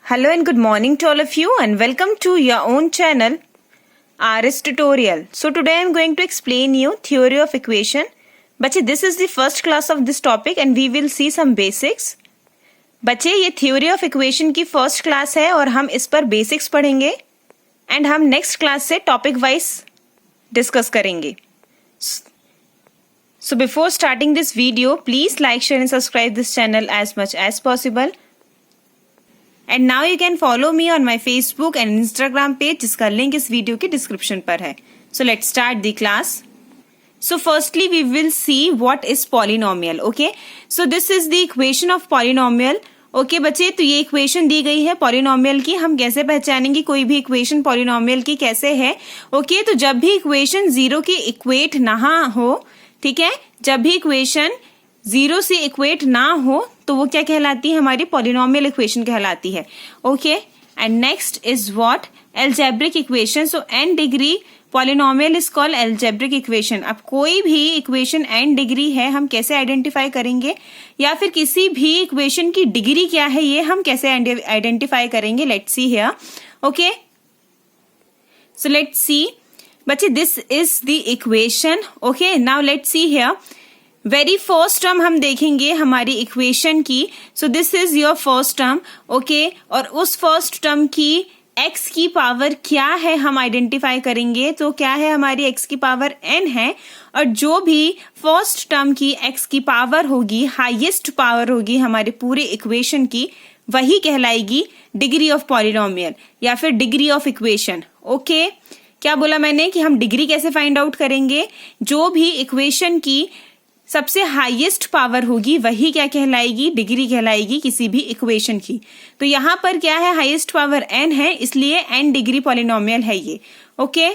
Hello and good morning to all of you and welcome to your own channel RS Tutorial. So today I am going to explain you theory of equation. बच्चे this is the first class of this topic and we will see some basics. बच्चे ये theory of equation की first class है और हम इस पर basics पढ़ेंगे and हम next class से topic wise discuss करेंगे. So before starting this video, please like, share and subscribe this channel as much as possible. And now you can follow me on my Facebook and Instagram page जिसका link इस video के description पर है. So let's start the class. So firstly we will see what is polynomial. Okay. So this is the equation of polynomial. Okay बच्चे, तो ये equation दी गई है पॉलिनोमियल की. हम कैसे पहचानेंगे कोई भी इक्वेशन पॉलिनोमियल की कैसे है? ओके तो जब भी इक्वेशन जीरो की इक्वेट ना हो, ठीक है, जब भी इक्वेशन जीरो से इक्वेट ना हो तो वो क्या कहलाती है? हमारी पॉलिनोमियल इक्वेशन कहलाती है. Okay and next is what? Algebraic equation. So n degree polynomial is called algebraic equation. अब कोई भी इक्वेशन n डिग्री है हम कैसे आइडेंटिफाई करेंगे, या फिर किसी भी इक्वेशन की डिग्री क्या है ये हम कैसे आइडेंटिफाई करेंगे? Let's see here. Okay so let's see बच्चे, this is the equation. Okay now let's see here. Very first term हम देखेंगे हमारी इक्वेशन की. So this is your first term. Okay और उस फर्स्ट टर्म की x की पावर क्या है हम आइडेंटिफाई करेंगे. तो क्या है हमारी x की पावर n है, और जो भी फर्स्ट टर्म की x की पावर होगी, हाईएस्ट पावर होगी हमारे पूरे इक्वेशन की, वही कहलाएगी डिग्री ऑफ पॉलिनोमियल या फिर डिग्री ऑफ इक्वेशन. ओके क्या बोला मैंने कि हम डिग्री कैसे फाइंड आउट करेंगे? जो भी इक्वेशन की सबसे हाईएस्ट पावर होगी वही क्या कहलाएगी? डिग्री कहलाएगी किसी भी इक्वेशन की. तो यहां पर क्या है? हाईएस्ट पावर n है, इसलिए n डिग्री पॉलिनोमियल है ये. ओके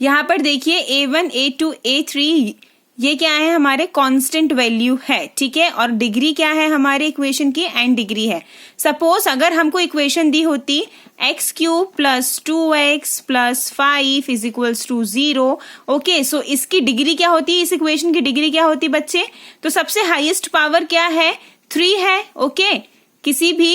यहां पर देखिए a1 a2 a3 ये क्या है? हमारे कांस्टेंट वैल्यू है, ठीक है, और डिग्री क्या है हमारे इक्वेशन की? n डिग्री है. सपोज अगर हमको इक्वेशन दी होती x cube plus 2x plus 5 is equals to 0. Okay so इसकी डिग्री क्या होती? इस इक्वेशन की डिग्री क्या होती बच्चे? तो सबसे हाईएस्ट पावर क्या है? 3 है. ओके किसी भी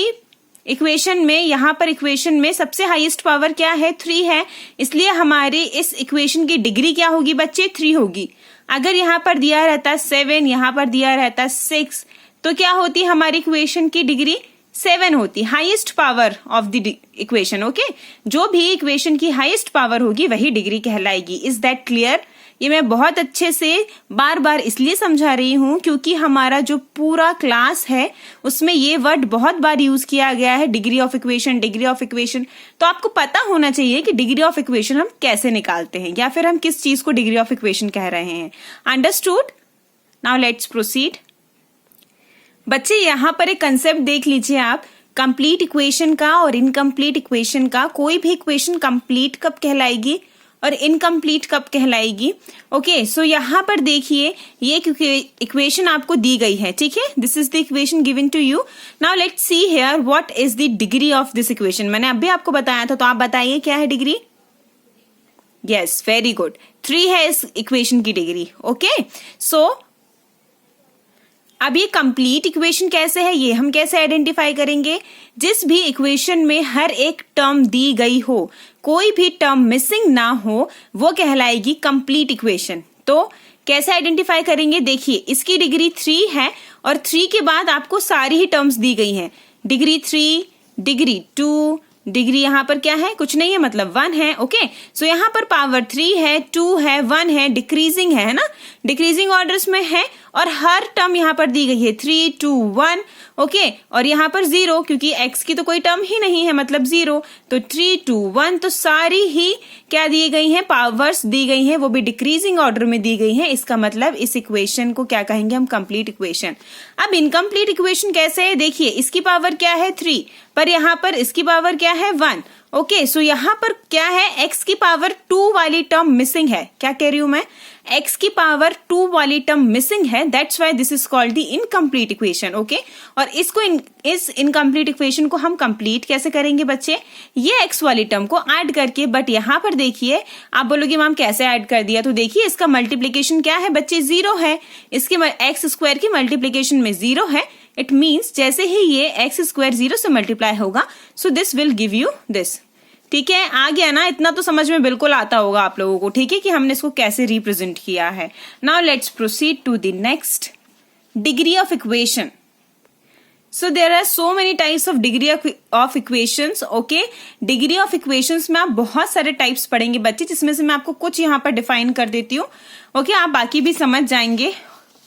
इक्वेशन में, यहाँ पर इक्वेशन में सबसे हाईएस्ट पावर क्या है? 3 है, इसलिए हमारे इस इक्वेशन की डिग्री क्या होगी बच्चे? 3 होगी. अगर यहाँ पर दिया रहता 7, यहाँ पर दिया रहता 6, तो क्या होती हमारी इक्वेशन की डिग्री? 7 होती. Highest power of the equation. Okay जो भी इक्वेशन की हाईएस्ट पावर होगी वही डिग्री कहलाएगी. Is that clear? ये मैं बहुत अच्छे से बार बार इसलिए समझा रही हूं क्योंकि हमारा जो पूरा क्लास है उसमें ये वर्ड बहुत बार यूज किया गया है, degree of equation, degree of equation. तो आपको पता होना चाहिए कि डिग्री ऑफ इक्वेशन हम कैसे निकालते हैं या फिर हम किस चीज को डिग्री ऑफ इक्वेशन कह रहे हैं. अंडरस्टूड? Now let's proceed. बच्चे यहां पर एक कंसेप्ट देख लीजिए आप, कंप्लीट इक्वेशन का और इनकम्प्लीट इक्वेशन का. कोई भी इक्वेशन कंप्लीट कब कहलाएगी और इनकम्प्लीट कब कहलाएगी? ओके सो यहां पर देखिए ये इक्वेशन आपको दी गई है, ठीक है, this is the equation given to you. Now let's see here what is the degree of this equation. मैंने अभी आपको बताया था, तो आप बताइए क्या है डिग्री? यस वेरी गुड, 3 है इस इक्वेशन की डिग्री. ओके सो अब ये कंप्लीट इक्वेशन कैसे है ये हम कैसे आइडेंटिफाई करेंगे? जिस भी इक्वेशन में हर एक टर्म दी गई हो, कोई भी टर्म मिसिंग ना हो, वो कहलाएगी कंप्लीट इक्वेशन. तो कैसे आइडेंटिफाई करेंगे? देखिए इसकी डिग्री 3 है और 3 के बाद आपको सारी ही टर्म्स दी गई हैं. डिग्री 3, डिग्री 2, डिग्री यहाँ पर क्या है? कुछ नहीं है, मतलब 1 है. ओके सो यहाँ पर पावर 3 है, 2 है, 1 है, डिक्रीजिंग है ना, डिक्रीजिंग ऑर्डर्स में है, और हर टर्म यहाँ पर दी गई है 3, 2, 1. ओके और यहाँ पर 0 क्योंकि x की तो कोई टर्म ही नहीं है, मतलब 0. तो 3, 2, 1 तो सारी ही क्या दी गई हैं? पावर्स दी गई हैं, वो भी डिक्रीजिंग ऑर्डर में दी गई हैं. इसका मतलब इस इक्वेशन को क्या कहेंगे हम? Complete equation. अब इनकम्प्लीट इक्वेशन कैसे है? देखिए इसकी पावर क्या है? 3, पर यहाँ पर इसकी पावर क्या है? 1. ओके सो यहाँ पर क्या है? x की पावर 2 वाली टर्म मिसिंग है. क्या कह रही हूं मैं? x की पावर 2 वाली टर्म मिसिंग है, that's why this is called the incomplete equation. Okay और इसको इस इनकम्प्लीट इक्वेशन को हम कंप्लीट कैसे करेंगे बच्चे? ये x वाली टर्म को ऐड करके. बट यहाँ पर देखिए आप बोलोगे मैम कैसे ऐड कर दिया? तो देखिए इसका मल्टीप्लीकेशन क्या है बच्चे? 0 है. इसके x स्क्वायर की मल्टीप्लीकेशन में 0 है, इट मीन्स जैसे ही ये एक्स स्क्वायर 0 से मल्टीप्लाई होगा, so this will give you this. ठीक है, आ गया ना? इतना तो समझ में बिल्कुल आता होगा आप लोगों को। ठीक है, कि हमने इसको कैसे रिप्रेजेंट किया है। Now let's proceed to the next, degree of equation. So there are so many types of degree of equations. Okay, degree of equations में आप बहुत सारे टाइप्स पढ़ेंगे बच्चे, जिसमें से मैं आपको कुछ यहाँ पर डिफाइन कर देती हूँ। ओके, आप बाकी भी समझ जाएंगे,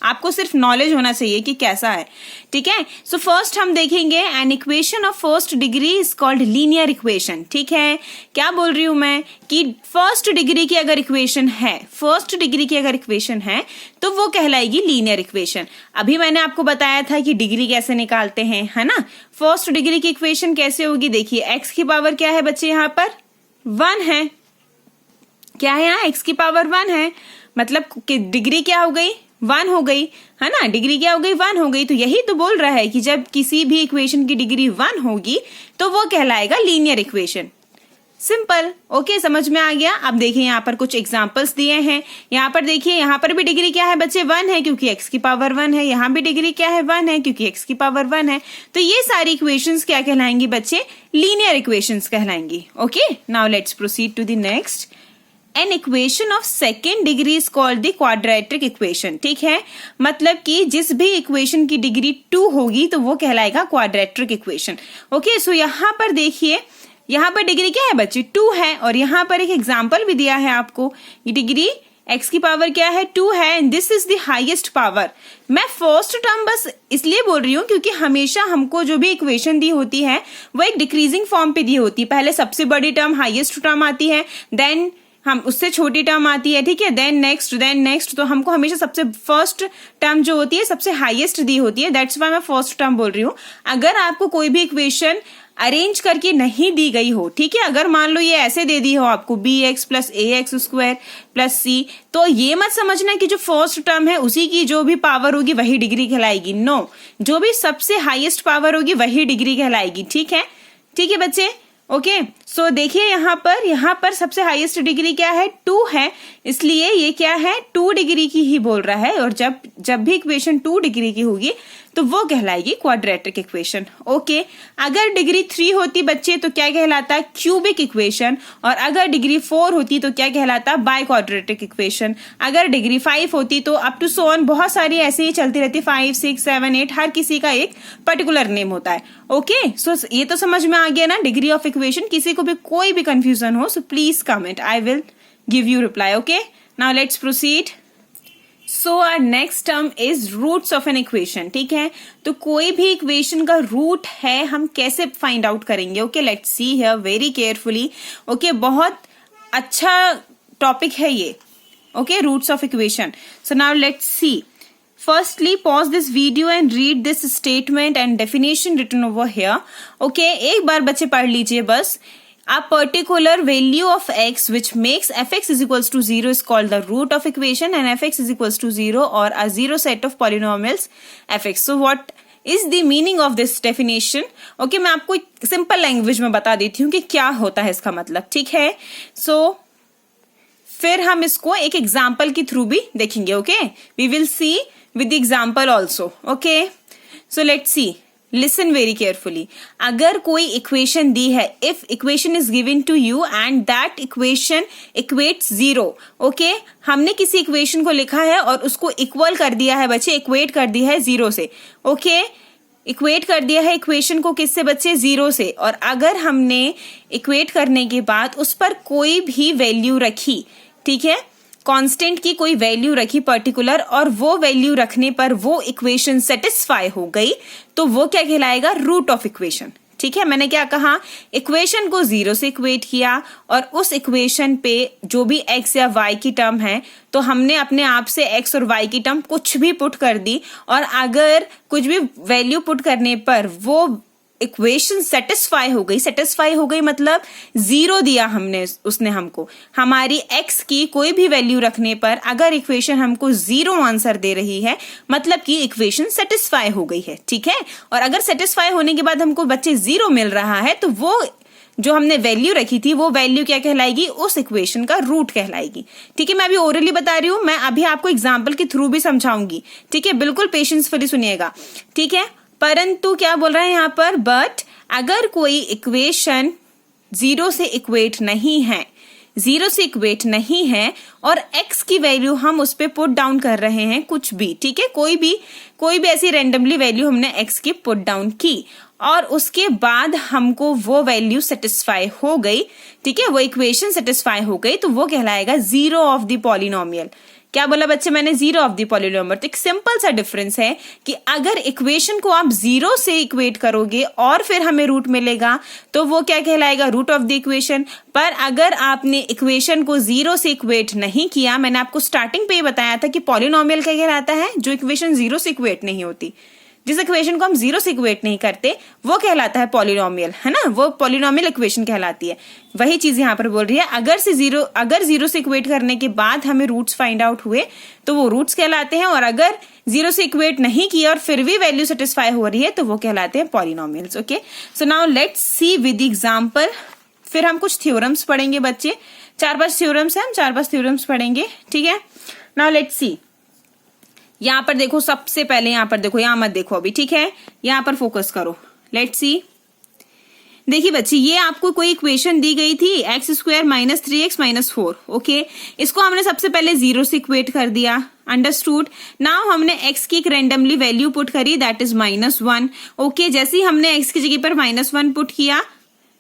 आपको सिर्फ नॉलेज होना चाहिए कि कैसा है। ठीक है, सो फर्स्ट हम देखेंगे N equation of first degree is called linear equation. ठीक है, क्या बोल रही हूं मैं कि फर्स्ट डिग्री की अगर इक्वेशन है, फर्स्ट डिग्री की अगर इक्वेशन है तो वो कहलाएगी लीनियर इक्वेशन। अभी मैंने आपको बताया था कि डिग्री कैसे निकालते हैं, है ना। फर्स्ट डिग्री की इक्वेशन कैसे होगी, देखिए एक्स की पावर क्या है बच्चे, यहाँ पर 1 है। क्या है यहाँ, एक्स की पावर 1 है, मतलब कि डिग्री क्या हो गई, 1 हो गई, है ना। डिग्री क्या हो गई, 1 हो गई। तो यही तो बोल रहा है कि जब किसी भी इक्वेशन की डिग्री 1 होगी तो वो कहलाएगा लीनियर इक्वेशन। सिंपल। ओके, समझ में आ गया। अब देखिए यहाँ पर कुछ एग्जांपल्स दिए हैं। यहाँ पर देखिए, यहाँ पर भी डिग्री क्या है बच्चे, 1 है, क्योंकि एक्स की पावर 1 है। यहाँ भी डिग्री क्या है, 1 है, क्योंकि एक्स की पावर 1 है। तो ये सारी इक्वेशंस क्या कहलाएंगी बच्चे, लीनियर इक्वेशंस कहलाएंगी। Okay, now let's proceed to the next, an equation of second degree is called the quadratic equation. ठीक है, मतलब कि जिस भी इक्वेशन की डिग्री 2 होगी तो वो कहलाएगा क्वाड्रेटिक इक्वेशन। ओके, सो यहाँ पर देखिए, यहाँ पर डिग्री क्या है बच्चे, 2 है, और यहाँ पर एक एग्जाम्पल भी दिया है आपको। ये डिग्री एक्स की पावर क्या है, 2 है, and this is the highest power. मैं फर्स्ट टर्म बस इसलिए बोल रही हूँ क्योंकि हमेशा हमको जो भी इक्वेशन दी होती है वो एक डिक्रीजिंग फॉर्म पे दी होती है। पहले सबसे बड़ी टर्म हाईएस्ट टर्म आती है, देन हम उससे छोटी टर्म आती है। ठीक है, देन नेक्स्ट, तो हमको हमेशा सबसे फर्स्ट टर्म जो होती है सबसे हाईएस्ट दी होती है। दैट्स व्हाई मैं फर्स्ट टर्म बोल रही हूँ। अगर आपको कोई भी इक्वेशन अरेंज करके नहीं दी गई हो, ठीक है, अगर मान लो ये ऐसे दे दी हो आपको bx plus ax square plus c, तो ये मत समझना कि जो फर्स्ट टर्म है उसी की जो भी पावर होगी वही डिग्री कहलाएगी। नो, जो भी सबसे हाईएस्ट पावर होगी वही डिग्री कहलाएगी। ठीक है, ठीक है बच्चे। ओके, सो देखिए यहाँ पर सबसे हाईएस्ट डिग्री क्या है, 2 है, इसलिए ये क्या है, 2 डिग्री की ही बोल रहा है। और जब भी इक्वेशन 2 डिग्री की होगी तो वो कहलाएगी क्वाड्रेटिक इक्वेशन। ओके, अगर डिग्री 3 होती बच्चे तो क्या कहलाता, क्यूबिक इक्वेशन, और अगर डिग्री 4 होती तो क्या कहलाता, बाय क्वाड्रेटिक इक्वेशन। अगर डिग्री 5 होती तो अप टू सो ऑन, बहुत सारी ऐसे ही चलती रहती, 5, 6, 7, 8, हर किसी का एक पर्टिकुलर नेम होता है। ओके, सो ये तो समझ में आ गया ना डिग्री ऑफ इक्वेशन। किसी को भी कोई भी कंफ्यूजन हो so please comment, I will give you reply. Okay, now let's proceed. So our next term is roots of an equation. ठीक है, तो कोई भी इक्वेशन का रूट है हम कैसे फाइंड आउट करेंगे। Okay, let's see here very carefully. Okay, बहुत अच्छा टॉपिक है ये। Okay, roots of equation. So now let's see. Firstly, pause this video and read this statement and definition written over here. Okay, एक बार बच्चे पढ़ लीजिए बस। A particular value of x which makes fx is equals to 0 is called the root of equation, and fx is equals to 0 or a zero set of polynomials fx. So what is the meaning of this definition? Okay, मैं आपको simple language में बता देती हूँ कि क्या होता है इसका मतलब। ठीक है, सो फिर हम इसको एक एग्जाम्पल के थ्रू भी देखेंगे। Okay, we will see with the example also. Okay, so let's see, listen very carefully. अगर कोई इक्वेशन दी है, if equation is given to you and that equation equates 0, okay, हमने किसी इक्वेशन को लिखा है और उसको इक्वल कर दिया है बच्चे, इक्वेट कर दिया है 0 से। ओके, इक्वेट कर दिया है इक्वेशन को किससे बच्चे, 0 से। और अगर हमने इक्वेट करने के बाद उस पर कोई भी वैल्यू रखी, ठीक है, कांस्टेंट की कोई वैल्यू रखी पर्टिकुलर, और वो वैल्यू रखने पर वो इक्वेशन सेटिस्फाई हो गई, तो वो क्या कहलाएगा, रूट ऑफ इक्वेशन। ठीक है, मैंने क्या कहा, इक्वेशन को 0 से इक्वेट किया और उस इक्वेशन पे जो भी x या y की टर्म है तो हमने अपने आप से x और y की टर्म कुछ भी पुट कर दी, और अगर कुछ भी वैल्यू पुट करने पर वो इक्वेशन सेटिस्फाई हो गई मतलब 0 दिया हमने, उसने हमको हमारी x की कोई भी वैल्यू रखने पर अगर इक्वेशन हमको 0 आंसर दे रही है मतलब कि इक्वेशन सेटिस्फाई हो गई है। ठीक है, और अगर सेटिस्फाई होने के बाद हमको बच्चे 0 मिल रहा है तो वो जो हमने वैल्यू रखी थी वो वैल्यू क्या कहलाएगी, उस इक्वेशन का रूट कहलाएगी। ठीक है, मैं अभी ओरली बता रही हूँ, मैं अभी आपको एग्जाम्पल के थ्रू भी समझाऊंगी। ठीक है, बिल्कुल पेशेंसफुली सुनिएगा। ठीक है, परंतु क्या बोल रहा है यहाँ पर, बट अगर कोई इक्वेशन जीरो से इक्वेट नहीं है, जीरो से इक्वेट नहीं है और x की वैल्यू हम उस पर पुट डाउन कर रहे हैं कुछ भी, ठीक है, कोई भी ऐसी रेंडमली वैल्यू हमने x की पुट डाउन की और उसके बाद हमको वो वैल्यू सेटिस्फाई हो गई, ठीक है, वो इक्वेशन सेटिस्फाई हो गई, तो वो कहलाएगा जीरो ऑफ द पॉलिनोमियल। क्या बोला बच्चे मैंने, जीरो ऑफ द पॉलिनोमियल। तो एक सिंपल सा डिफरेंस है कि अगर इक्वेशन को आप जीरो से इक्वेट करोगे और फिर हमें रूट मिलेगा तो वो क्या कहलाएगा, रूट ऑफ द इक्वेशन। पर अगर आपने इक्वेशन को जीरो से इक्वेट नहीं किया, मैंने आपको स्टार्टिंग पे ही बताया था कि पॉलिनोमियल क्या कहलाता है, जो इक्वेशन जीरो से इक्वेट नहीं होती, जिस इक्वेशन को हम जीरो से इक्वेट नहीं करते वो कहलाता है पॉलिनोमियल, है ना, वो पॉलिनोमियल इक्वेशन कहलाती है। वही चीज यहाँ पर बोल रही है, अगर जीरो से इक्वेट करने के बाद हमें रूट्स फाइंड आउट हुए तो वो रूट्स कहलाते हैं, और अगर जीरो से इक्वेट नहीं किया और फिर भी वैल्यू सेटिस्फाई हो रही है तो वो कहलाते हैं polynomials. Okay, so now let's C with example. फिर हम कुछ थ्योरम्स पढ़ेंगे बच्चे, 4-5 थ्योरम्स है, हम 4-5 थ्योरम्स पढ़ेंगे, ठीक है। नाउ लेट्स सी, यहां पर देखो, सबसे पहले यहां पर देखो, यहां मत देखो अभी, ठीक है, यहां पर फोकस करो। लेट्स सी, देखिए बच्चे, ये आपको कोई इक्वेशन दी गई थी x² - 3x - 4, ओके, इसको हमने सबसे पहले जीरो से इक्वेट कर दिया, अंडरस्टूड। नाउ हमने x की एक रेंडमली वैल्यू पुट करी, दैट इज -1, ओके। जैसे ही हमने x की जगह पर -1 पुट किया,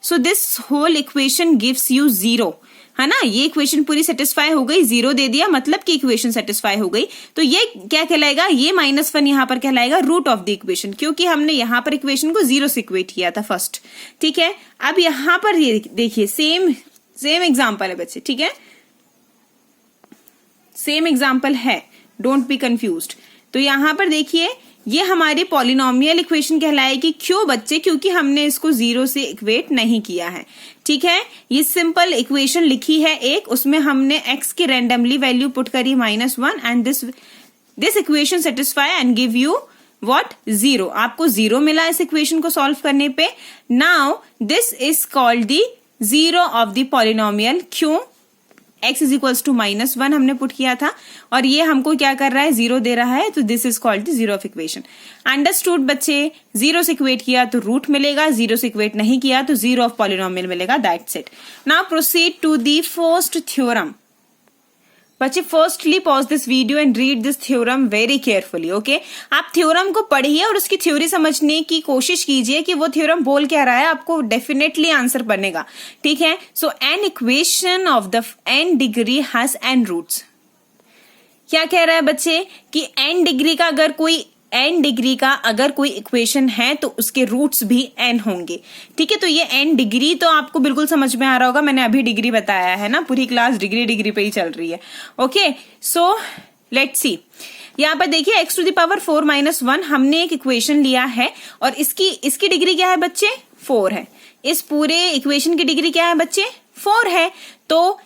so this whole equation gives you zero, है ना, ये इक्वेशन पूरी सेटिस्फाई हो गई, जीरो दे दिया मतलब कि इक्वेशन सेटिस्फाई हो गई। तो ये क्या कहलाएगा, ये -1 यहाँ पर कहलाएगा रूट ऑफ द इक्वेशन, क्योंकि हमने यहाँ पर इक्वेशन को जीरो से इक्वेट किया था फर्स्ट, ठीक है। अब यहाँ पर ये देखिए, सेम एग्जाम्पल है बच्चे, ठीक है, सेम एग्जाम्पल है, डोंट बी कंफ्यूज्ड। तो यहाँ पर देखिए, ये हमारी पॉलिनोमियल इक्वेशन कहलाएगी, क्यों बच्चे, क्योंकि हमने इसको जीरो से इक्वेट नहीं किया है, ठीक है। ये सिंपल इक्वेशन लिखी है एक, उसमें हमने x की रैंडमली वैल्यू पुट करी -1 and this equation satisfy and give you what, zero. आपको जीरो मिला इस इक्वेशन को सॉल्व करने पे। Now this is called the zero of the polynomial, क्यों, x इज इक्वल्स टू -1 हमने पुट किया था और ये हमको क्या कर रहा है, जीरो दे रहा है, तो this is called the zero of equation. Understood बच्चे, जीरो से इक्वेट किया तो रूट मिलेगा, जीरो से इक्वेट नहीं किया तो जीरो ऑफ पॉलिनोमियल मिलेगा, that's it. Now proceed to the first theorem. बच्चे firstly pause this video and read this theorem very carefully, okay. आप थ्योरम को पढ़िए और उसकी थ्योरी समझने की कोशिश कीजिए कि वो थ्योरम बोल क्या रहा है, आपको डेफिनेटली आंसर बनेगा, ठीक है। So an equation of the n degree has n roots. क्या कह रहा है बच्चे कि n डिग्री का अगर कोई इक्वेशन है तो उसके रूट्स भी n होंगे, ठीक है। तो ये n डिग्री तो आपको बिल्कुल समझ में आ रहा होगा, मैंने अभी डिग्री बताया है ना, पूरी क्लास डिग्री पे ही चल रही है, ओके। सो लेट्स सी, यहाँ पर देखिए x⁴ - 1 हमने एक इक्वेशन लिया है और इसकी डिग्री क्या है बच्चे, 4 है। इस पूरे इक्वेशन की डिग्री क्या है बच्चे, 4 है। तो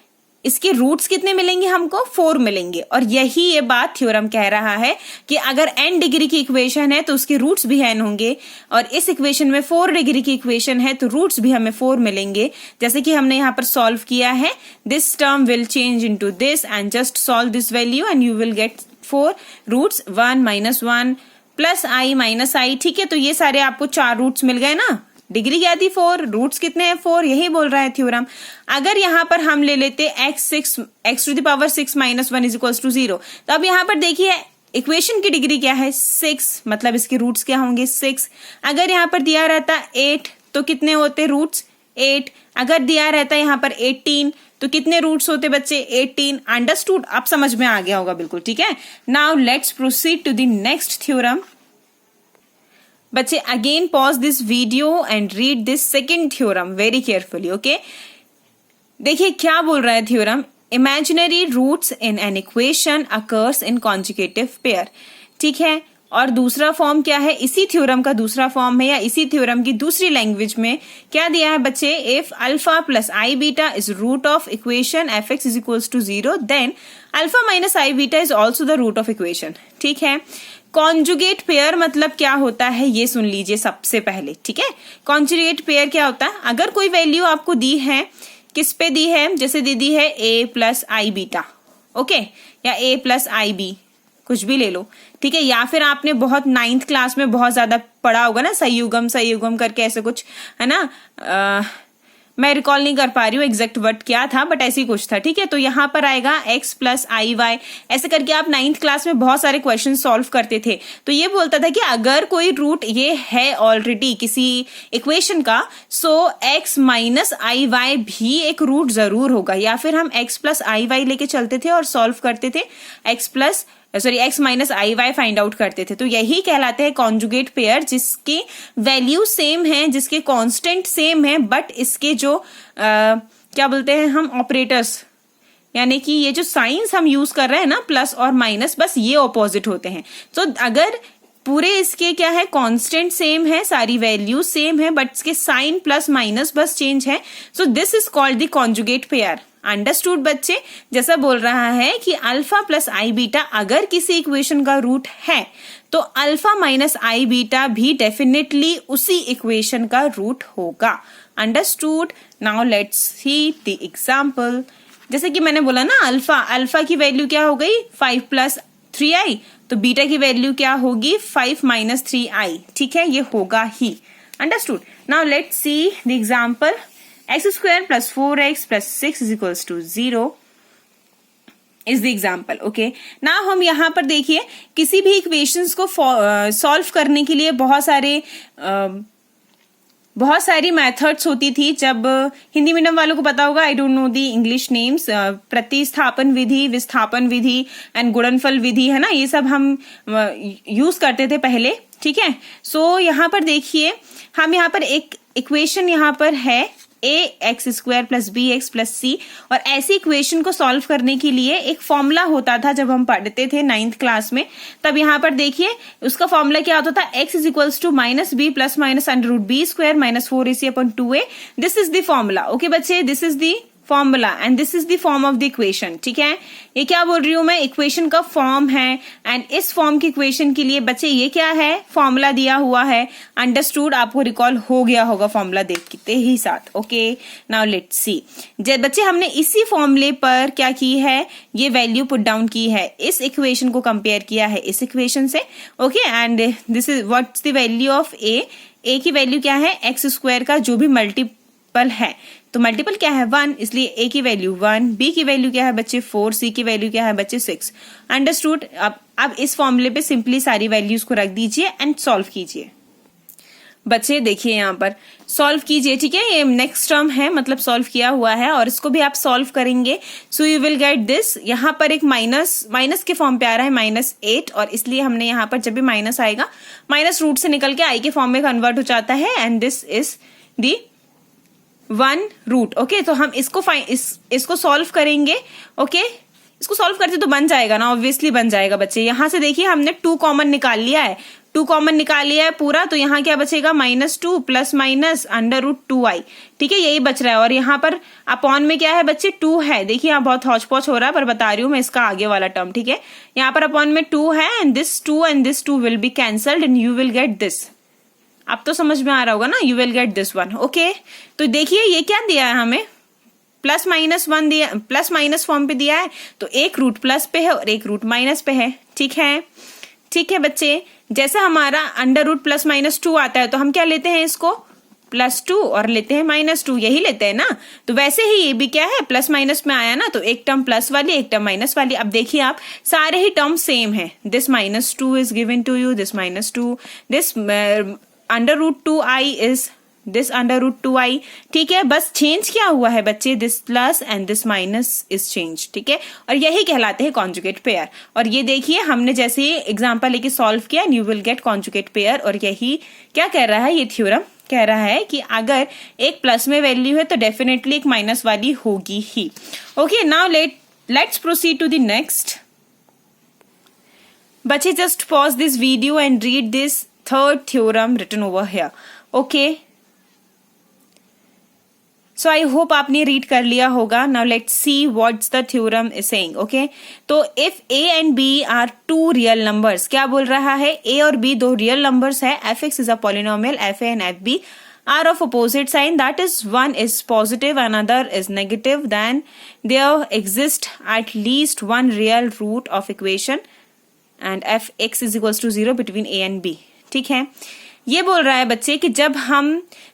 इसके रूट्स कितने मिलेंगे हमको, 4 मिलेंगे। और यही ये बात थ्योरम कह रहा है कि अगर n डिग्री की इक्वेशन है तो उसके रूट्स भी n होंगे, और इस इक्वेशन में 4 डिग्री की इक्वेशन है तो रूट्स भी हमें 4 मिलेंगे। जैसे कि हमने यहाँ पर सॉल्व किया है, this term will change into this and just solve this value and you will get 4 roots, 1 - 1 plus i - i, ठीक है। तो ये सारे आपको 4 रूट्स मिल गए ना, डिग्री क्या थी 4, रूट्स कितने हैं 4, यही बोल रहा है थ्योरम। अगर यहाँ पर हम ले लेते x6 - 1 = 0, तो अब यहाँ पर देखिए इक्वेशन की डिग्री क्या है, 6, मतलब इसके रूट्स क्या होंगे, 6। अगर यहाँ पर दिया रहता 8 तो कितने होते रूट्स, 8। अगर दिया रहता यहाँ पर 18 तो कितने रूट्स होते बच्चे, 18। अंडरस्टूड, अब समझ में आ गया होगा बिल्कुल, ठीक है। Now let's proceed to the next theorem. बच्चे again pause this video and read this second theorem very carefully, okay. देखिए क्या बोल रहा है theorem, imaginary roots in an equation occurs in conjugative pair, ठीक है। और दूसरा फॉर्म क्या है, इसी थ्योरम का दूसरा फॉर्म है, या इसी थ्योरम की दूसरी लैंग्वेज में क्या दिया है बच्चे, if alpha plus i beta is root of equation fx = 0 then alpha minus i beta is also the root of equation, ठीक है। कॉन्जुगेट पेयर मतलब क्या होता है ये सुन लीजिए सबसे पहले, ठीक है। कॉन्जुगेट पेयर क्या होता है, अगर कोई वैल्यू आपको दी है, किस पे दी है, जैसे दे दी है a + i बीटा, ओके, या a + ib, कुछ भी ले लो, ठीक है। या फिर आपने बहुत 9th क्लास में बहुत ज्यादा पढ़ा होगा ना, संयुगम करके ऐसे कुछ, है ना। मैं रिकॉल नहीं कर पा रही हूँ एग्जैक्ट वर्ड क्या था, बट ऐसी कुछ था, ठीक है। तो यहाँ पर आएगा x प्लस आई वाई, ऐसे करके आप 9th क्लास में बहुत सारे क्वेश्चन सॉल्व करते थे। तो ये बोलता था कि अगर कोई रूट ये है ऑलरेडी किसी इक्वेशन का, सो x माइनस आई वाई भी एक रूट जरूर होगा। या फिर हम x प्लस आई वाई लेके चलते थे और सॉल्व करते थे, x माइनस आई वाई फाइंड आउट करते थे। तो यही कहलाते हैं कॉन्जुगेट पेयर, जिसके वैल्यू सेम है, जिसके कांस्टेंट सेम है, बट इसके जो क्या बोलते हैं हम, ऑपरेटर्स, यानी कि ये जो साइंस हम यूज कर रहे हैं ना, प्लस और माइनस, बस ये ऑपोजिट होते हैं। तो अगर पूरे इसके क्या है, कांस्टेंट सेम है, सारी वैल्यू सेम है, बट इसके साइन प्लस माइनस बस चेंज है, सो this is called the conjugate pair. Understood बच्चे? जैसा बोल रहा है कि अल्फा प्लस आई बीटा अगर किसी इक्वेशन का रूट है, तो अल्फा माइनस आई बीटा भी डेफिनेटली उसी इक्वेशन का रूट होगा। Understood? Now let's see the example. जैसे कि मैंने बोला ना, अल्फा की वैल्यू क्या हो गई, 5 प्लस 3i, तो बीटा की वैल्यू क्या होगी, 5 माइनस 3i, ठीक है, ये होगा ही। Understood? Now let's see the example. x square plus 4x plus 6 is equals to 0 is the example. Okay, now हम यहाँ पर देखिए, किसी भी इक्वेशंस को सॉल्व करने के लिए बहुत सारी मेथड्स होती थी। जब हिंदी मीडियम वालों को पता होगा, I don't know the English names, प्रतिस्थापन विधि, विस्थापन विधि एंड गुणनफल विधि, है ना, ये सब हम यूज करते थे पहले, ठीक है। सो यहाँ पर देखिए, हम यहाँ पर एक इक्वेशन यहाँ पर है ax square plus B X plus C, और ऐसी इक्वेशन को सॉल्व करने के लिए एक फॉर्मूला होता था जब हम पढ़ते थे 9th क्लास में। तब यहाँ पर देखिए उसका फॉर्मूला क्या होता था, x is equals to minus B plus minus under root B square minus 4ac upon 2a। This is the formula. Okay बच्चे, this is the formula and this is the form of the equation, ठीक है। ये क्या बोल रही हूं मैं, equation का फॉर्म है, एंड इस फॉर्म की इक्वेशन के लिए बच्चे ये क्या है, फॉर्मूला दिया हुआ है। अंडरस्टूड? आपको रिकॉल हो गया होगा फॉर्मूला देखते ही साथ। Okay, now let's see. बच्चे हमने इसी फॉर्मूले पर क्या की है, ये वैल्यू पुट डाउन की है, इस इक्वेशन को कंपेयर किया है इस इक्वेशन से। Okay, and this is what's the value of A की वैल्यू क्या है, एक्स स्क्वायर का जो भी मल्टीपल है, तो मल्टीपल क्या है 1, इसलिए a की वैल्यू 1, b की वैल्यू क्या है बच्चे 4, c की वैल्यू क्या है बच्चे 6। अंडरस्टूड? अब इस फॉर्मूले पे सिंपली सारी वैल्यूज को रख दीजिए एंड सॉल्व कीजिए। बच्चे देखिए यहाँ पर सॉल्व कीजिए, ठीक है। ये नेक्स्ट टर्म है, मतलब सॉल्व किया हुआ है, और इसको भी आप सॉल्व करेंगे, so you will get this. यहाँ पर एक माइनस के फॉर्म पे आ रहा है -8, और इसलिए हमने यहाँ पर जब भी माइनस आएगा, माइनस रूट से निकल के आई के फॉर्म में कन्वर्ट हो जाता है, and this is the 1 root. ओके, तो हम इसको सॉल्व करेंगे। ओके, इसको सॉल्व करते तो बन जाएगा ना, ऑब्वियसली बन जाएगा बच्चे। यहां से देखिए हमने 2 कॉमन निकाल लिया है, 2 कॉमन निकाल लिया है पूरा, तो यहाँ क्या बचेगा -2 plus minus under root 2i, ठीक है, यही बच रहा है। और यहाँ पर अपॉन में क्या है बच्चे 2 है, देखिए यहाँ बहुत हौच पौच हो रहा है, पर बता रही हूँ मैं इसका आगे वाला टर्म, ठीक है। यहाँ पर अपॉन में 2 है, and this 2 will be cancelled and you will get this. अब तो समझ में आ रहा होगा ना, you will get this 1। Okay, तो देखिए ये क्या दिया है हमें, प्लस माइनस 1 दिया, प्लस माइनस फॉर्म पे दिया है, तो एक रूट प्लस पे है और एक रूट माइनस पे है, ठीक है। ठीक है बच्चे, जैसे हमारा अंडर रूट प्लस माइनस 2 आता है, तो हम क्या लेते हैं इसको, +2, और लेते हैं -2, यही लेते हैं ना। तो वैसे ही ये भी क्या है, प्लस माइनस में आया ना, तो एक टर्म प्लस वाली, एक टर्म माइनस वाली। अब देखिए आप, सारे ही टर्म सेम है, this -2 is given to you, this -2, this under root 2i is this under root 2i, ठीक है। बस चेंज क्या हुआ है बच्चे, this plus and this minus is change, ठीक है। और यही कहलाते हैं कॉन्जुगेट पेयर। और ये देखिए हमने जैसे एग्जांपल लेके सॉल्व किया, you will gate conjugate pair. और यही क्या कह रहा है, ये थ्योरम कह रहा है कि अगर एक प्लस में वैल्यू है तो डेफिनेटली एक माइनस वाली होगी ही। Okay, now let's proceed to the next. बच्चे just pause this video and read this third theorem written over here. Okay, so I hope आपने रीड कर लिया होगा। Now let's see what's the theorem is saying. Okay, तो if a and b are two real numbers, क्या बोल रहा है, a और b दो real numbers है, fx is a polynomial, fa and fb are of opposite sign, that is one is positive another is negative, then there exists at least one real root of equation and f x is equals to 0 between a and b. ठीक है, ये बोल रहा है बच्चे कि जब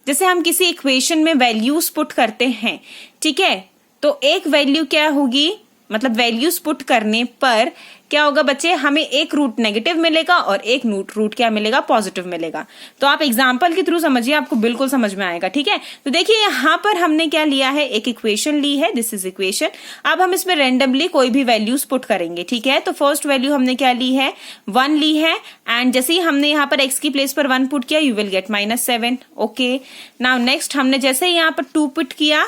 जैसे हम किसी इक्वेशन में वैल्यूज पुट करते हैं, ठीक है, तो एक वैल्यू क्या होगी, मतलब वैल्यूज पुट करने पर क्या होगा बच्चे, हमें एक रूट नेगेटिव मिलेगा और एक रूट क्या मिलेगा, पॉजिटिव मिलेगा। तो आप एग्जांपल के थ्रू समझिए, आपको बिल्कुल समझ में आएगा। ठीक है, तो देखिए यहाँ पर हमने क्या लिया है, एक इक्वेशन ली है, दिस इज इक्वेशन। अब हम इसमें रेंडमली कोई भी वैल्यूज पुट करेंगे। ठीक है, तो फर्स्ट वैल्यू हमने क्या ली है, 1 ली है, एंड जैसे ही हमने यहाँ पर x की प्लेस पर 1 पुट किया, you will gate -7। Okay, now next हमने जैसे ही यहाँ पर 2 पुट किया,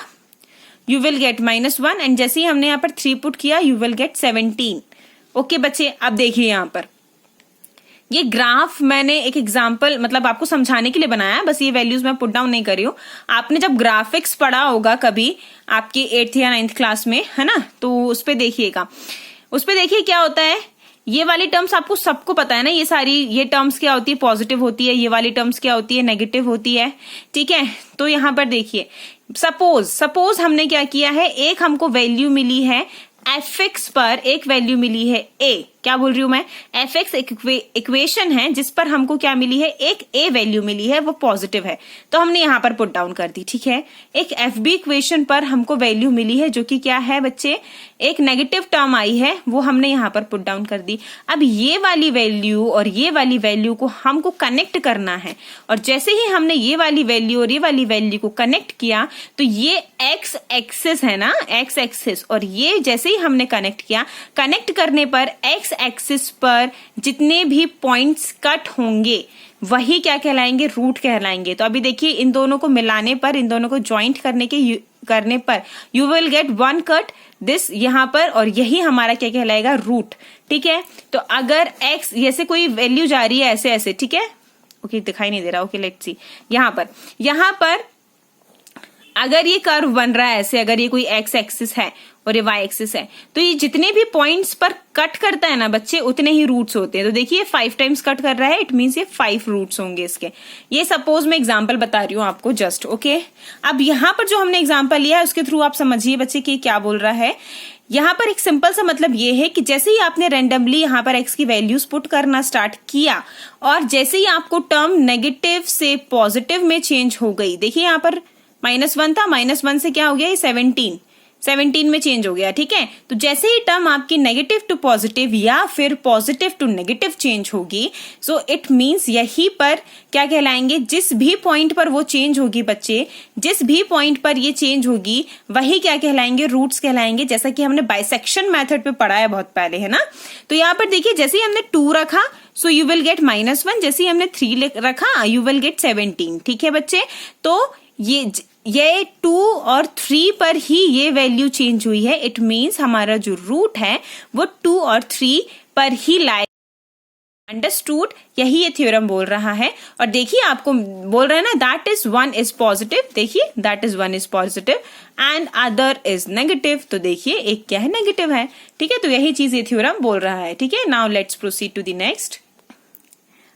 यू विल गेट -1, एंड जैसे ही हमने यहाँ पर 3 पुट किया, यू विल गेट 17। ओके बच्चे, अब देखिए यहाँ पर ये ग्राफ मैंने एक एग्जाम्पल मतलब आपको समझाने के लिए बनाया, बस ये वैल्यूज मैं पुट डाउन नहीं कर रही हूँ। आपने जब ग्राफिक्स पढ़ा होगा कभी आपके 8th या 9th क्लास में, है ना, तो उस पे देखिएगा, उस पे देखिए क्या होता है। ये वाली टर्म्स आपको सबको पता है ना, ये सारी ये टर्म्स क्या होती है, पॉजिटिव होती है, ये वाली टर्म्स क्या होती है, नेगेटिव होती है। ठीक है, तो यहाँ पर देखिए, सपोज हमने क्या किया है, एक हमको वैल्यू मिली है fx पर, एक वैल्यू मिली है a, क्या बोल रही हूं मैं, fx एक इक्वेशन है जिस पर हमको क्या मिली है, एक a वैल्यू मिली है, वो पॉजिटिव है, तो हमने यहां पर पुट डाउन कर दी। ठीक है, एक fb इक्वेशन पर हमको वैल्यू मिली है जो कि क्या है बच्चे, एक नेगेटिव टर्म आई है, वो हमने यहां पर पुट डाउन कर दी। अब ये वाली वैल्यू और ये वाली वैल्यू को हमको कनेक्ट करना है, और जैसे ही हमने ये वाली वैल्यू और ये वाली वैल्यू को कनेक्ट किया, तो ये एक्स एक्सिस है ना, एक्स एक्सिस, और ये जैसे ही हमने कनेक्ट किया, कनेक्ट करने पर एक्स एक्सिस पर जितने भी पॉइंट्स कट होंगे वही क्या कहलाएंगे, रूट कहलाएंगे। तो अभी देखिए, इन दोनों को मिलाने पर, इन दोनों को ज्वाइंट करने पर you will gate 1 cut this यहाँ पर, और यही हमारा क्या कहलाएगा, रूट। ठीक है, तो अगर x जैसे कोई वैल्यू जा रही है ऐसे ऐसे, ठीक है, ओके दिखाई नहीं दे रहा, ओके लेट्स सी, यहाँ पर अगर ये कर्व बन रहा है ऐसे, अगर ये कोई x एक्सिस है और ये y एक्सिस है, तो ये जितने भी पॉइंट्स पर कट करता है ना बच्चे, उतने ही रूट्स होते हैं। तो देखिए 5 टाइम्स कट कर रहा है, इट मीन्स ये 5 रूट्स होंगे इसके। ये सपोज मैं एग्जांपल बता रही हूँ आपको जस्ट। ओके, अब यहाँ पर जो हमने एग्जांपल लिया है उसके थ्रू आप समझिए बच्चे कि क्या बोल रहा है। यहाँ पर एक सिंपल सा मतलब ये है कि जैसे ही आपने रेंडमली यहाँ पर x की वैल्यूज पुट करना स्टार्ट किया, और जैसे ही आपको टर्म नेगेटिव से पॉजिटिव में चेंज हो गई, देखिए यहाँ पर -1 था, -1 से क्या हो गया, ये 17 में चेंज हो गया। ठीक है, तो जैसे ही टर्म आपकी नेगेटिव टू पॉजिटिव या फिर पॉजिटिव टू नेगेटिव चेंज होगी, सो इट मींस यही पर क्या कहलाएंगे, जिस भी पॉइंट पर वो चेंज होगी बच्चे, जिस भी पॉइंट पर ये चेंज होगी वही क्या कहलाएंगे, रूट्स कहलाएंगे, जैसा कि हमने बाइसेक्शन मेथड पे पढ़ा है बहुत पहले, है ना। तो यहाँ पर देखिए, जैसे ही हमने 2 रखा, सो यू विल गेट -1, जैसे ही हमने 3 रखा, यू विल गेट 17। ठीक है बच्चे, तो ये 2 और 3 पर ही ये वैल्यू चेंज हुई है, इट मींस हमारा जो रूट है वो 2 और 3 पर ही लाए। अंडरस्टूड, यही ये थ्योरम बोल रहा है। और देखिए आपको बोल रहा है ना, दैट इज 1 इज पॉजिटिव, देखिए that is 1 is positive and other is negative, तो देखिए एक क्या है, नेगेटिव है। ठीक है, तो यही चीज ये थ्योरम बोल रहा है। ठीक है, now let's proceed to the next.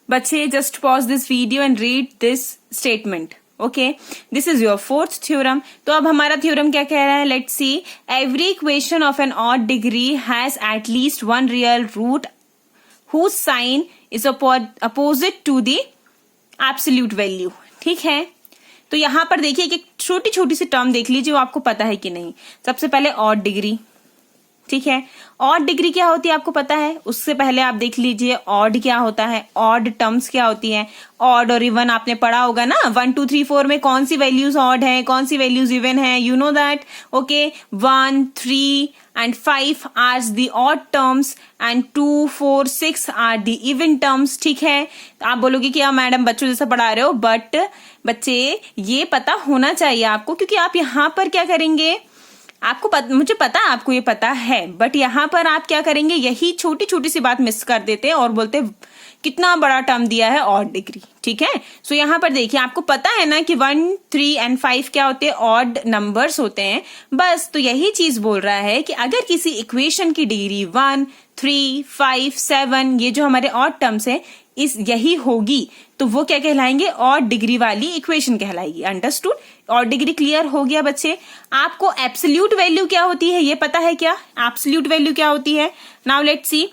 बच्चे just pause this video and read this statement. Okay, this is your 4th theorem. तो अब हमारा थ्योरम क्या कह रहा है, let's see, every equation of an odd degree has at least 1 real root whose sign is opposite to the absolute value। ठीक है, तो यहां पर देखिए कि छोटी छोटी सी टर्म देख लीजिए, वो आपको पता है कि नहीं। सबसे पहले ऑड डिग्री, ठीक है, ऑड डिग्री क्या होती है आपको पता है। उससे पहले आप देख लीजिए ऑड क्या होता है, ऑड टर्म्स क्या होती है। ऑड और इवन आपने पढ़ा होगा ना, 1 2 3 4 में कौन सी वैल्यूज ऑड है, कौन सी वैल्यूज इवन है, you know that. Okay, 1 3 and 5 are the odd terms and 2 4 6 are the even terms। ठीक है, आप बोलोगे कि आप मैडम बच्चों जैसा पढ़ा रहे हो, बट बच्चे ये पता होना चाहिए आपको, क्योंकि आप यहाँ पर क्या करेंगे, आपको मुझे पता है आपको ये पता है, बट यहाँ पर आप क्या करेंगे, यही छोटी छोटी सी बात मिस कर देते हैं और बोलते कितना बड़ा टर्म दिया है ऑड डिग्री। ठीक है, सो यहाँ पर देखिए आपको पता है ना कि 1 3 एंड 5 क्या होते हैं, ऑड नंबर्स होते हैं बस। तो यही चीज बोल रहा है कि अगर किसी इक्वेशन की डिग्री 1 3 5 7 ये जो हमारे ऑड टर्म्स है इस यही होगी, तो वो क्या कहलाएंगे, ऑड डिग्री वाली इक्वेशन कहलाएगी। अंडरस्टूड, ऑड डिग्री क्लियर हो गया बच्चे। आपको एब्सोल्यूट वैल्यू क्या होती है ये पता है क्या, एब्सोल्यूट वैल्यू क्या होती है। नाउ लेट्स सी,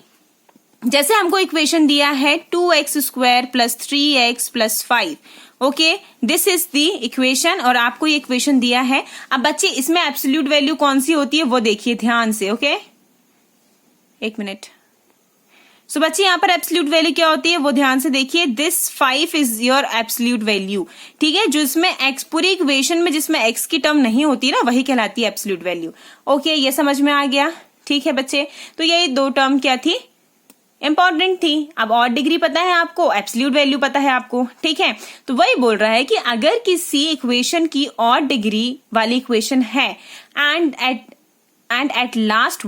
जैसे हमको इक्वेशन दिया है 2x² plus 3x plus 5, okay, this is the equation और आपको ये इक्वेशन दिया है। अब बच्चे इसमें एब्सोल्यूट वैल्यू कौन सी होती है वो देखिए ध्यान से, ओके, एक मिनट। सो बच्चे यहाँ पर एब्सोल्यूट वैल्यू क्या होती है वो ध्यान से देखिए। This 5 is your absolute value, ठीक है, जो इसमें x पूरी इक्वेशन में जिसमें x की टर्म नहीं होती ना वही कहलाती है एब्सोल्यूट वैल्यू। ओके, ये समझ में आ गया, ठीक है बच्चे। तो ये दो टर्म क्या थी, इंपॉर्टेंट थी। अब ऑड डिग्री पता है आपको, एब्सोल्यूट वैल्यू पता है आपको, ठीक है। तो वही बोल रहा है कि अगर किसी इक्वेशन की ऑड डिग्री वाली इक्वेशन है and at least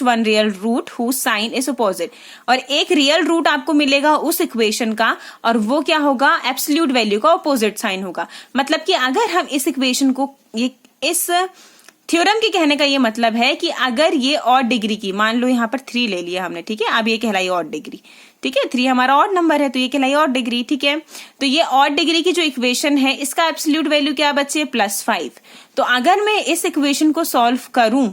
one real root whose sign is opposite, और एक रियल रूट आपको मिलेगा उस इक्वेशन का और वो क्या होगा, एब्सोल्यूट वैल्यू का अपोजिट साइन होगा। मतलब कि अगर हम इस इक्वेशन को, इस थ्योरम के कहने का ये मतलब है कि अगर ये ऑड डिग्री की, मान लो यहाँ पर 3 ले लिया हमने, ठीक है, अब ये कहलाई ऑड डिग्री, ठीक है, 3 हमारा ऑड नंबर है तो ये कहलाई ऑड डिग्री, ठीक है। तो ये ऑड डिग्री की जो इक्वेशन है इसका एब्सोल्यूट वैल्यू क्या बच्चे, +5। तो अगर मैं इस इक्वेशन को सॉल्व करूं,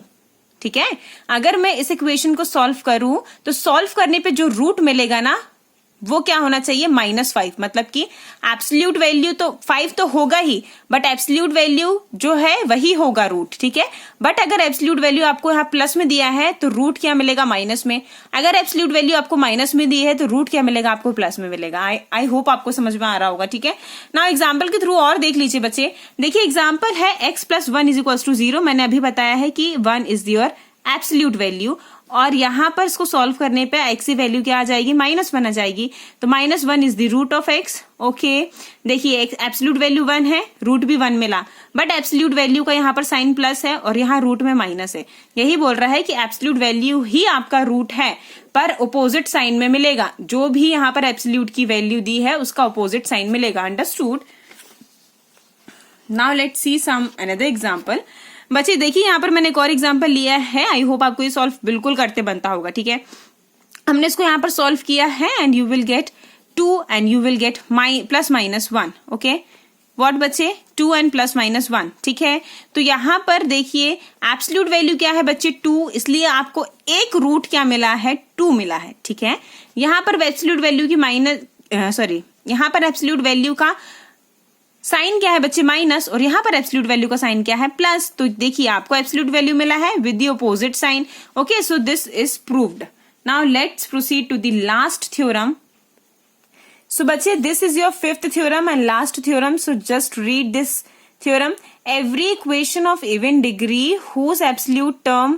ठीक है, अगर मैं इस इक्वेशन को सॉल्व करूं तो सॉल्व करने पे जो रूट मिलेगा ना वो क्या होना चाहिए, -5। मतलब कि एब्सोल्यूट वैल्यू तो 5 तो होगा ही, बट एब्सोल्यूट वैल्यू जो है वही होगा रूट, ठीक है। बट अगर एब्सोल्यूट वैल्यू आपको यहाँ प्लस में दिया है तो रूट क्या मिलेगा, माइनस में। अगर एब्सोल्यूट वैल्यू आपको माइनस में दी है तो रूट क्या मिलेगा, आपको प्लस में मिलेगा। आई होप आपको समझ में आ रहा होगा, ठीक है ना। एग्जाम्पल के थ्रू और देख लीजिए बच्चे। देखिए एग्जाम्पल है x + 1 = 0। मैंने अभी बताया है कि 1 इज योर एब्सोल्यूट वैल्यू और यहां पर इसको सॉल्व करने पे x की वैल्यू क्या आ जाएगी, -1 आ जाएगी। तो -1 is the root of x, okay. देखिए एब्सोल्यूट वैल्यू 1 है, रूट भी 1 मिला, बट एब्सोल्यूट वैल्यू का यहाँ पर साइन प्लस है और यहाँ रूट में माइनस है। यही बोल रहा है कि एब्सोल्यूट वैल्यू ही आपका रूट है पर अपोजिट साइन में मिलेगा। जो भी यहाँ पर एब्सोल्यूट की वैल्यू दी है उसका अपोजिट साइन मिलेगा। Understood. Now let's see some another example. बच्चे देखिए यहाँ पर मैंने एक और एग्जांपल लिया है। आई होप आपको ये सॉल्व बिल्कुल करते बनता होगा, ठीक है। हमने इसको यहाँ पर सॉल्व किया है and you will gate 2 and you will gate +-1, okay. What बच्चे, 2 एंड +-1, ठीक है। तो यहाँ पर देखिए एब्सोल्यूट वैल्यू क्या है बच्चे, 2, इसलिए आपको एक रूट क्या मिला है, 2 मिला है, ठीक है। यहाँ पर एब्सोल्यूट वैल्यू की यहाँ पर एब्सोल्यूट वैल्यू का साइन क्या है बच्चे, माइनस, और यहाँ पर एब्सोल्यूट वैल्यू का साइन क्या है, प्लस। तो देखिए आपको एब्सोल्यूट वैल्यू मिला है with the opposite sign, okay. So this is proved. Now let's proceed to the last theorem. So बच्चे this is your 5th theorem and last theorem. So just read this theorem. Every equation of even degree whose absolute term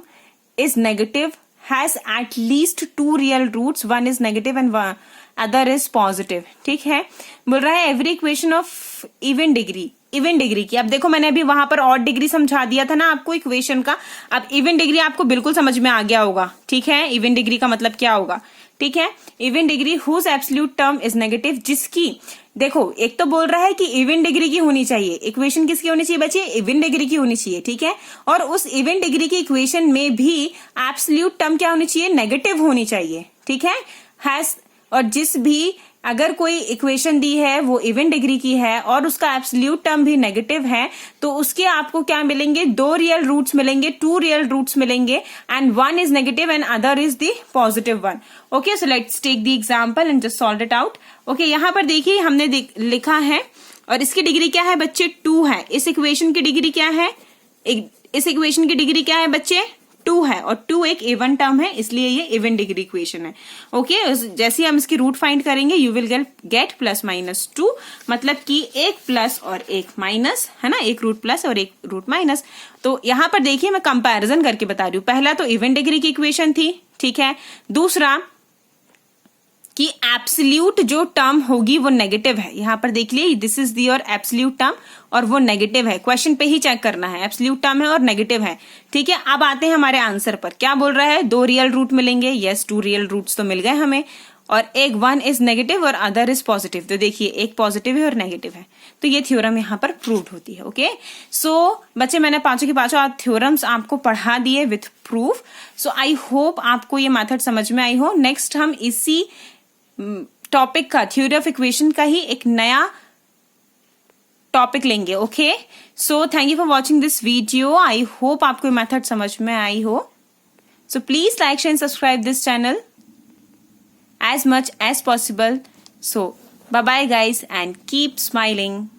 is negative has at least 2 real roots, one is negative and other is positive, ठीक है। बोल रहा है every equation of even degree की। अब देखो मैंने अभी वहां पर ऑड डिग्री समझा दिया था ना आपको इक्वेशन का। अब इवन डिग्री आपको बिल्कुल समझ में आ गया होगा, ठीक है। इवन डिग्री का मतलब क्या होगा, ठीक है। Even degree whose absolute term is negative, जिसकी, देखो एक तो बोल रहा है कि इवन डिग्री की होनी चाहिए इक्वेशन, किसकी होनी चाहिए बच्चे, इवन डिग्री की होनी चाहिए, ठीक है। और उस इवन डिग्री की इक्वेशन में भी एब्सोल्यूट टर्म क्या होनी चाहिए, नेगेटिव होनी चाहिए, ठीक है। हैज, और जिस भी अगर कोई इक्वेशन दी है वो इवन डिग्री की है और उसका एब्सोल्यूट टर्म भी नेगेटिव है तो उसके आपको क्या मिलेंगे, 2 रियल रूट्स मिलेंगे, 2 रियल रूट्स मिलेंगे and 1 is negative and other is the positive 1, okay. So let's take the example and just solve it out, okay. यहाँ पर देखिए हमने लिखा है और इसकी डिग्री क्या है बच्चे, 2 है। इस इक्वेशन की डिग्री क्या है, इस इक्वेशन की डिग्री क्या है बच्चे, 2 है और 2 एक इवन टर्म है इसलिए ये इवन डिग्री इक्वेशन है, ओके। जैसे हम इसकी रूट फाइंड करेंगे यू विल गेट +-2, मतलब कि एक प्लस और एक माइनस, है ना, एक रूट प्लस और एक रूट माइनस। तो यहां पर देखिए मैं कंपैरिजन करके बता रही हूं। पहला तो इवन डिग्री की इक्वेशन थी, ठीक है। दूसरा कि एब्सोल्यूट जो टर्म होगी वो नेगेटिव है। यहां पर देख लिए this is your absolute term और वो नेगेटिव है। क्वेश्चन पे ही चेक करना है, एब्सोल्यूट टर्म है और नेगेटिव है, ठीक है। अब आते हैं हमारे आंसर पर। क्या बोल रहा है, 2 रियल रूट मिलेंगे, यस 2 रियल रूट्स तो मिल गए हमें, और एक 1 इज नेगेटिव और अदर इज पॉजिटिव। तो देखिए एक पॉजिटिव है और नेगेटिव है, तो ये थ्योरम यहाँ पर प्रूव्ड होती है, ओके। सो बच्चे मैंने 5 के 5 थ्योरम्स आपको पढ़ा दिए with proof. So I hope आपको ये मेथड समझ में आई हो। नेक्स्ट हम इसी टॉपिक का, थ्योरी ऑफ इक्वेशन का ही एक नया टॉपिक लेंगे, okay. So thank you for watching this video. I hope आपको ये मेथड समझ में आई हो। So please like share and subscribe this channel. as much as possible. So bye bye guys and keep smiling.